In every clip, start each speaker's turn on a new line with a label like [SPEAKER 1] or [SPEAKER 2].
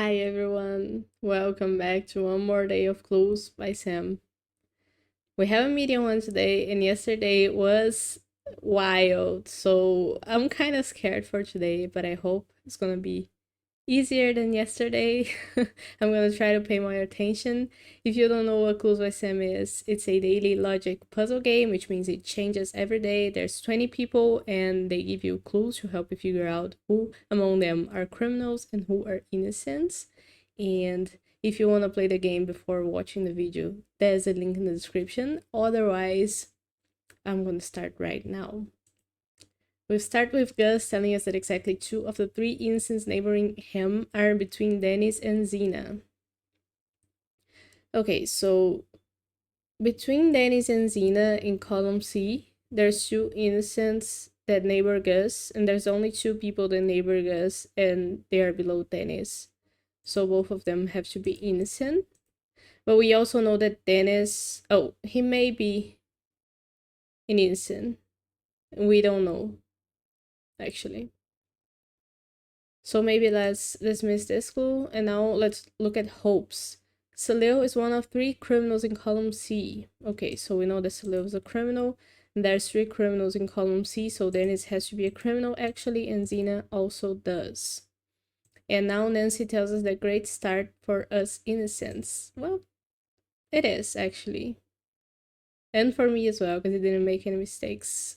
[SPEAKER 1] Hi everyone, welcome back to one more day of Clues by Sam. We have a medium one today, and yesterday was wild, so I'm kind of scared for today, but I hope it's gonna be easier than yesterday. I'm gonna try to pay more attention. If you don't know what Clues by Sam is, it's a daily logic puzzle game, which means it changes every day. There's 20 people, and they give you clues to help you figure out who among them are criminals and who are innocents. And if you want to play the game before watching the video, there's a link in the description. Otherwise, I'm gonna start right now. We start with Gus telling us that exactly 2 of the 3 innocents neighboring him are between Dennis and Zena. Okay, so between Dennis and Zena in column C, there's 2 innocents that neighbor Gus, and there's only 2 people that neighbor Gus, and they are below Dennis. So both of them have to be innocent. But we also know that Dennis, he may be an innocent. We don't know, actually. So maybe let's dismiss this clue, and now let's look at hopes. Salil is one of 3 criminals in column C. Okay, so we know that Salil is a criminal, and there's 3 criminals in column C, so Dennis has to be a criminal actually, and Zena also does. And now Nancy tells us that great start for us innocents. Well, it is actually. And for me as well, because he didn't make any mistakes.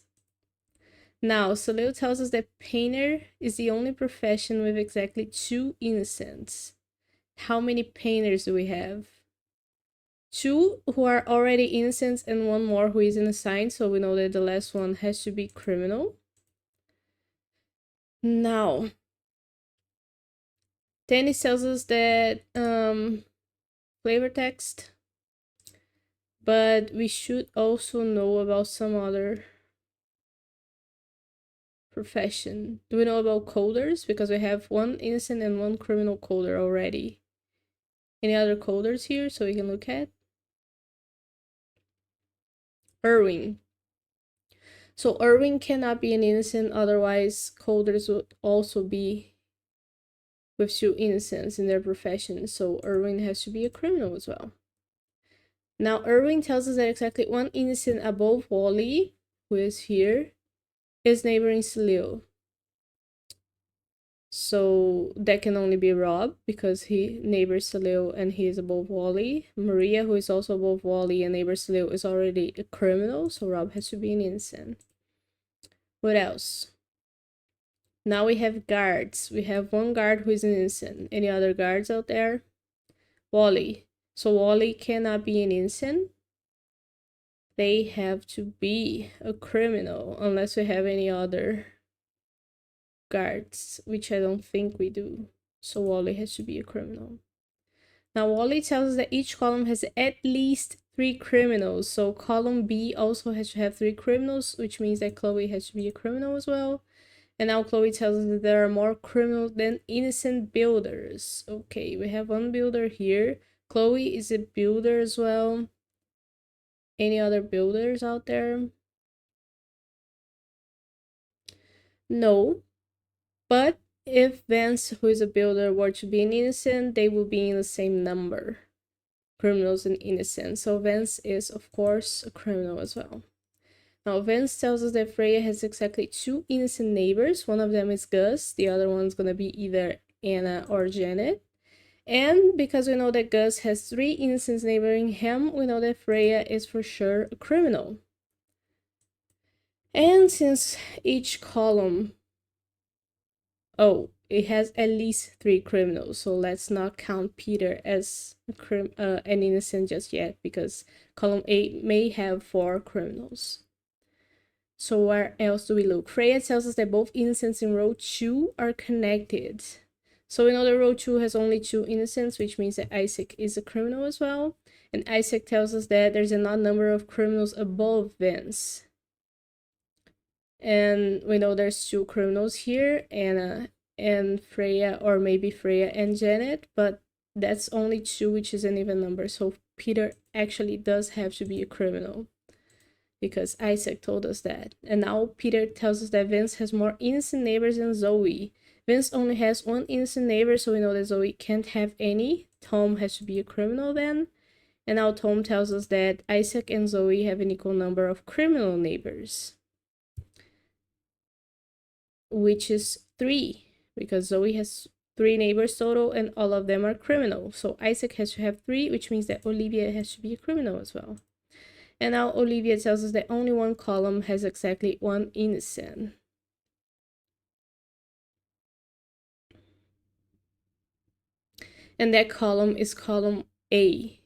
[SPEAKER 1] Now, Salil tells us that painter is the only profession with exactly 2 innocents. How many painters do we have? 2 who are already innocents and 1 more who is innocent, so we know that the last one has to be criminal. Now, Dennis tells us that flavor text, but we should also know about some other profession. Do we know about coders? Because we have 1 innocent and 1 criminal coder already. Any other coders here so we can look at? Irving. So Irving cannot be an innocent, otherwise coders would also be with 2 innocents in their profession. So Irving has to be a criminal as well. Now Irving tells us that exactly 1 innocent above Wally, who is here, is neighboring Salil. So that can only be Rob, because he neighbors Salil and he is above Wally. Maria, who is also above Wally and neighbors Salil, is already a criminal, so Rob has to be an innocent. What else? Now we have guards. We have 1 guard who is an innocent. Any other guards out there? Wally. So Wally cannot be an innocent. They have to be a criminal, unless we have any other guards, which I don't think we do. So Wally has to be a criminal. Now Wally tells us that each column has at least 3 criminals. So column B also has to have 3 criminals, which means that Chloe has to be a criminal as well. And now Chloe tells us that there are more criminals than innocent builders. Okay, we have 1 builder here. Chloe is a builder as well. Any other builders out there? No. But if Vance, who is a builder, were to be an innocent, they would be in the same number. Criminals and innocent. So Vance is, of course, a criminal as well. Now, Vance tells us that Freya has exactly 2 innocent neighbors. One of them is Gus. The other one's gonna be either Anna or Janet. And because we know that Gus has 3 innocents neighboring him, we know that Freya is for sure a criminal. And since each column... Oh, it has at least 3 criminals, so let's not count Peter as an innocent just yet, because column A may have 4 criminals. So where else do we look? Freya tells us that both innocents in row 2 are connected. So we know that row 2 has only 2 innocents, which means that Isaac is a criminal as well. And Isaac tells us that there's an odd number of criminals above Vance. And we know there's 2 criminals here, Anna and Freya, or maybe Freya and Janet, but that's only 2, which is an even number. So Peter actually does have to be a criminal, because Isaac told us that. And now Peter tells us that Vince has more innocent neighbors than Zoe. Vince only has one innocent neighbor, so we know that Zoe can't have any. Tom has to be a criminal then. And now Tom tells us that Isaac and Zoe have an equal number of criminal neighbors, which is 3, because Zoe has 3 neighbors total and all of them are criminal. So Isaac has to have 3, which means that Olivia has to be a criminal as well. And now Olivia tells us that only one column has exactly 1 innocent. And that column is column A,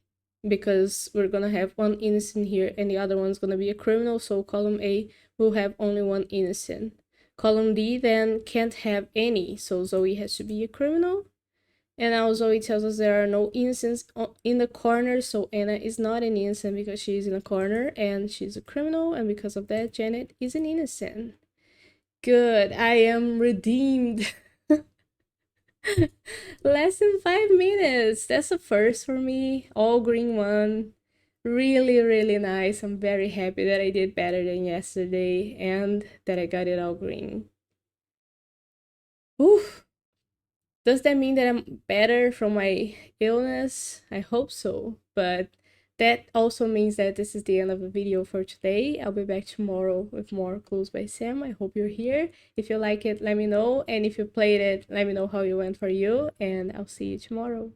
[SPEAKER 1] because we're gonna have 1 innocent here and the other one's gonna be a criminal, so column A will have only 1 innocent. Column D then can't have any, so Zoe has to be a criminal. And now Zoe tells us there are no innocents in the corner, so Anna is not an innocent because she's in a corner and she's a criminal, and because of that, Janet is an innocent. Good, I am redeemed. Less than 5 minutes. That's a first for me. All green one. Really, really nice. I'm very happy that I did better than yesterday and that I got it all green. Oof. Does that mean that I'm better from my illness? I hope so. But that also means that this is the end of the video for today. I'll be back tomorrow with more Clues by Sam. I hope you're here. If you like it, let me know. And if you played it, let me know how it went for you. And I'll see you tomorrow.